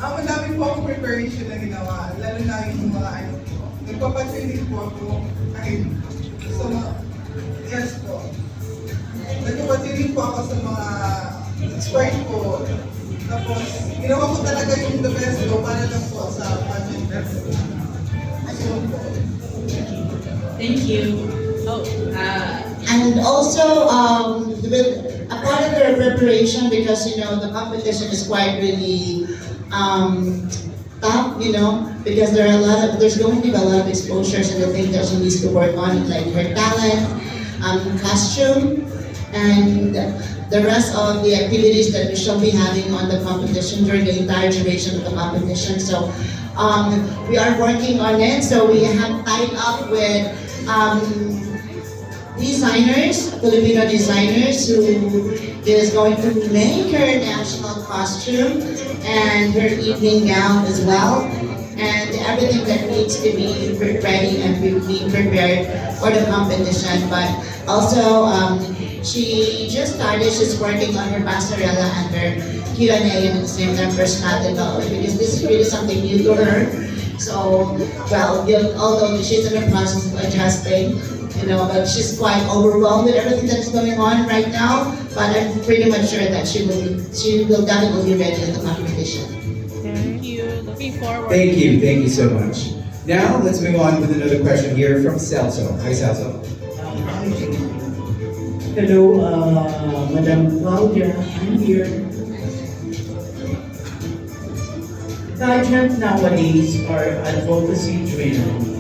Madami po akong preparation na ginawa, lalo na yung mga nagpapatraining po ako kahit sa mga, yes po. Nagpapatraining po ako sa mga expert po. Tapos, ginawa ko talaga yung the best ko para lang po sa project. Thank you. And also, a part of their preparation, because the competition is quite really tough, because there's going to be a lot of exposures and the things that she needs to work on, like her talent, costume, and the rest of the activities that we shall be having on the competition during the entire duration of the competition. So we are working on it. So we have tied up with designers, Filipino designers, who is going to make her national costume and her evening gown as well, and everything that needs to be ready and be prepared for the competition. But also, she just started, she's working on her pastorela and her Q&A and at the same time personality development, because this is really something new to her. So, well, although she's in the process of adjusting, but she's quite overwhelmed with everything that's going on right now. But I'm pretty much sure that she will definitely be ready at the competition. Thank you. Looking forward. Thank you so much. Now, let's move on with another question here from Celso. Hi, Celso. Hello, Madam Claudia. I'm here. Pageant nowadays are advocacy driven.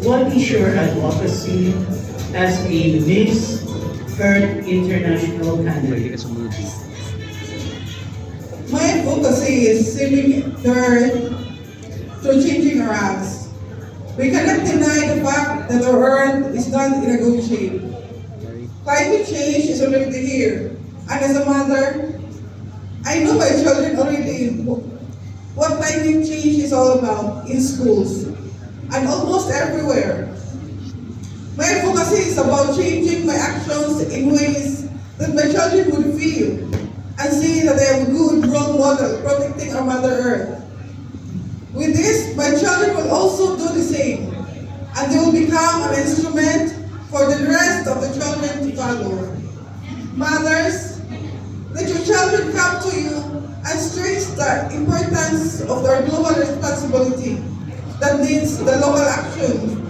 What is your advocacy as a Miss Earth International candidate? My advocacy is saving the earth through changing our acts. We cannot deny the fact that our earth is not in a good shape. Climate change is already here, and as a mother, I know my children already what climate change is all about in schools and almost everywhere. My advocacy is about changing my actions in ways that my children would feel and see that I am a good role model protecting our Mother Earth. With this, my children will also do the same, and they will become an instrument for the rest of the children to follow. Mothers, let your children come to you and stress the importance of their global responsibility that needs the local action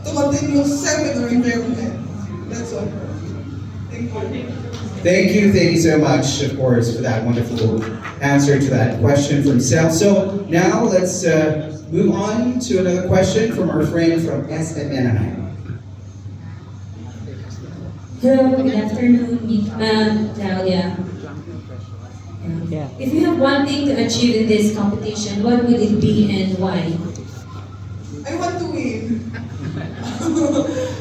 to continue saving our environment. That's all. Thank you. Thank you so much, of course, for that wonderful answer to that question from Celso. Now, let's move on to another question from our friend from SM Anaheim. Hello, good afternoon, Ma'am Claudia. If you have one thing to achieve in this competition, what would it be and why? I want to win.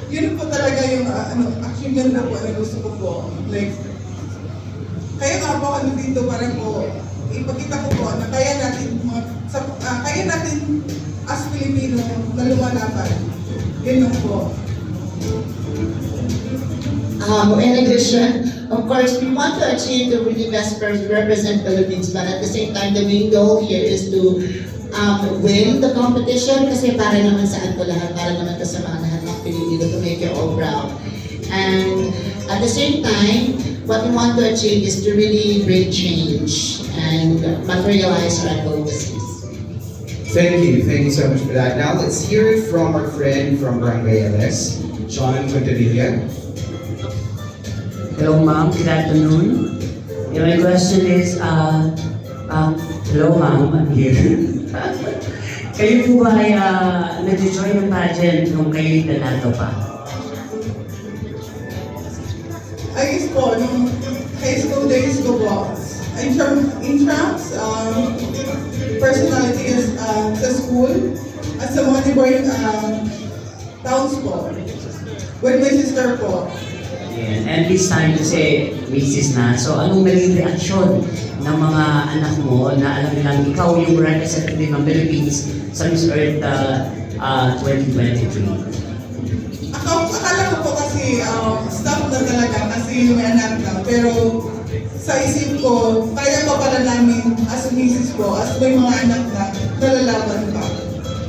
Yun po talaga yung achievement na po na gusto ko po. Like, kaya nga po ano dito parang po, ipakita ko po na kaya natin as Pilipino na lumalaban. Yun lang po. In addition, of course, we want to achieve the really best represent Philippines, but at the same time, the main goal here is to win the competition, kasi para naman sa ato lahat, para naman sa mga lahat ng Pilipino, to make you all proud. And at the same time, what we want to achieve is to really bring change and materialize our advocacies. Thank you so much for that. Now, let's hear it from our friend from Barangay LS, John Contadilla. Hello, ma'am. Good afternoon. My question is, hello, ma'am. I'm here. Kayo po ba ay nag-join ng pageant nung kayo'y dalaga pa? Ayos po, nung high school days ko po, in terms personality sa school at sa mga neighboring towns po, with my sister po. And this time kasi misis na, so anong naging reaksyon ng mga anak mo na alam nilang ikaw yung representative ng Philippines sa Miss Earth 2023? Akala ko po kasi staff na talaga kasi may anak na, pero sa isip ko, kaya pa pala namin as misis ko, as may mga anak na nalalaban pa.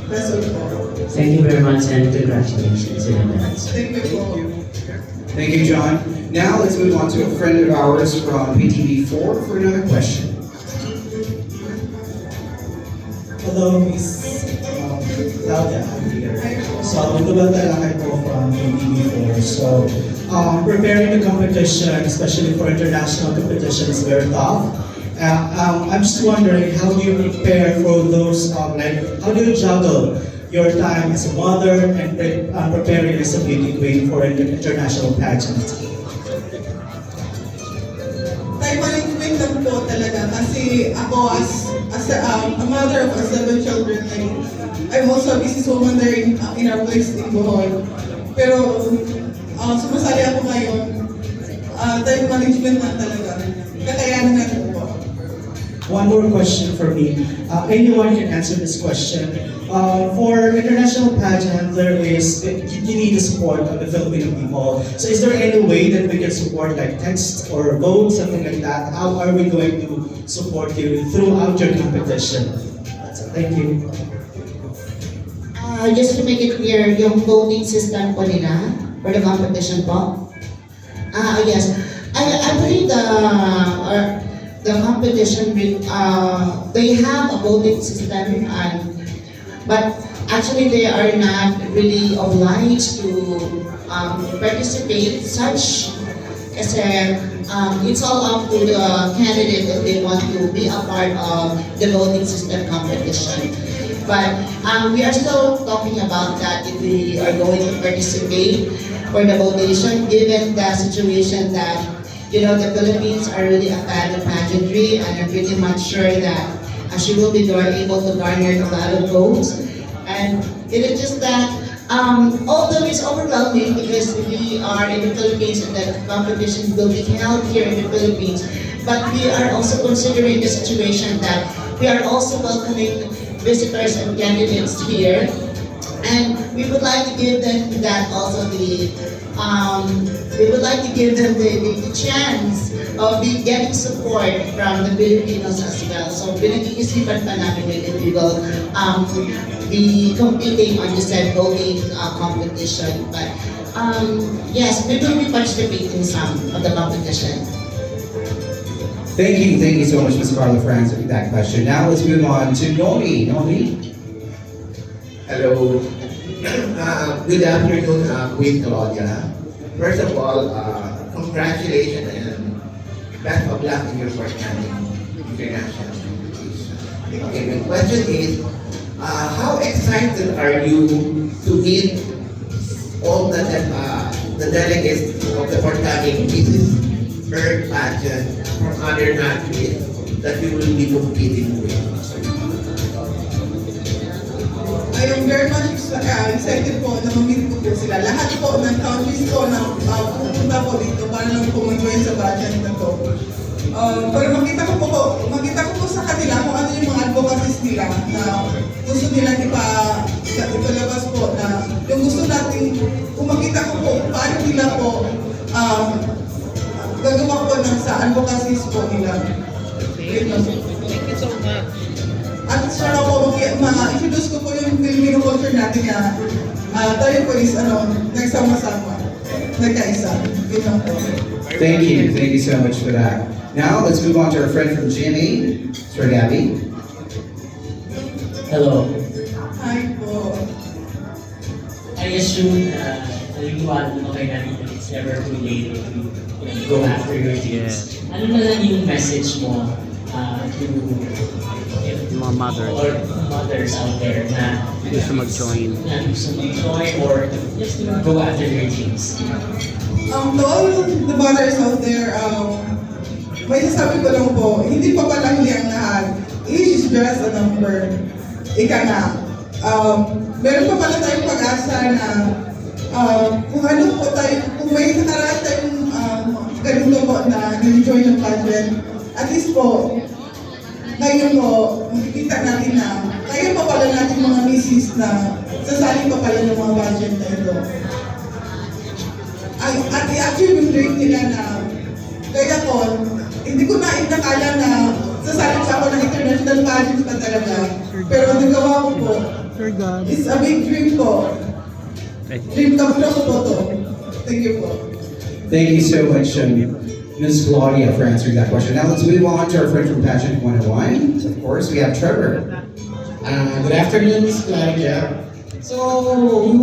That's all po. Thank you very much and congratulations in advance. Thank you po. Thank you, John. Now let's move on to a friend of ours from PTV4 for another question. Hello, Miss Claudia. I'm here. So, Tubal Talakay po from PTV4. So, preparing the competition, especially for international competition, is very tough. I'm just wondering, how do you prepare for those, how do you juggle your time as a mother and preparing as a beauty queen for an international pageant? Time management lang po talaga kasi ako as a mother of 7 children, I'm also a businesswoman there in our place in Bohol. Pero sumasali ako ngayon, time management lang talaga. Kakayanan natin po. One more question for me. Anyone can answer this question. For international pageant, you need the support of the Filipino people. So is there any way that we can support, like text or vote, something like that? How are we going to support you throughout your competition? That's it. Thank you. Just to make it clear, yung voting system po nila for the competition po. Yes. I believe the competition, they have a voting system, but actually they are not really obliged to participate such as it's all up to the candidate if they want to be a part of the voting system competition. But we are still talking about that if we are going to participate for the votation, given the situation that the Philippines are really a fan of pageantry, and I'm pretty much sure that she will be able to garner a lot of votes. And it is just that, although it's overwhelming because we are in the Philippines and the competition will be held here in the Philippines, but we are also considering the situation that we are also welcoming visitors and candidates here. And we would like to give them that also the chance of getting support from the Filipinos as well. So pinag-iisipan pa namin if we will be competing on the said voting competition. But yes, we will be participating some of the competition. Thank you so much, Ms. Carla, for answering that question. Now let's move on to Nomi. Nomi? Hello. Good afternoon, Queen Claudia. First of all, congratulations and best of luck in your forthcoming international competition. Okay, my question is, how excited are you to meet all the delegates of the forthcoming Mrs. Earth pageant from other countries that you will be competing with? I am very much excited po na mamit ko po sila. Lahat po ng countries po na pupunta po dito para lang po mag-join sa pageant na to. Para makita ko po sa kanila kung ano yung mga advocacies nila na gusto nilang ipalabas po, na yung gusto natin, kung makita ko po paano nila po gagawa po sa advocacies po nila. Thank you so much. At siya na po, ma-introduce ko po yung Filipino culture natin na tayo po is nagsama-sama, nagkaisa. Yun lang po. Thank you so much for that. Now let's move on to our friend from GMA, Sir Gabby. Hello. Hi po. I assume naniniwala naman kayo natin that it's never too late to go after your dreams. Ano na lang yung message mo to mga mothers or mothers out there na gusto mag-join or just to go after their dreams? To all the mothers out there, may sasabi ko lang po, hindi pa pala huli ang lahat. Age is just a number. Ika nga. Meron pa pala tayong pag-asa na kung ano po tayo, kung may nakaraan tayong ganito po na nag-join ng pageant, at least po, ngayon po, makikita natin na kaya pa pala natin mga misis na sasali pa pala ng mga pageant na ito. At i-achieve yung dream nila na kaya po, hindi ko na inakala na sasalit ako ng international pageants pa talaga. Pero nagawa ko po. It's a big dream po. Dream come true ko po to. Thank you po. Thank you so much, Ms. Claudia, for answering that question. Now let's move on to our friend from Pageant 101. Of course, we have Trevor. Good afternoon, Ms. Claudia. So,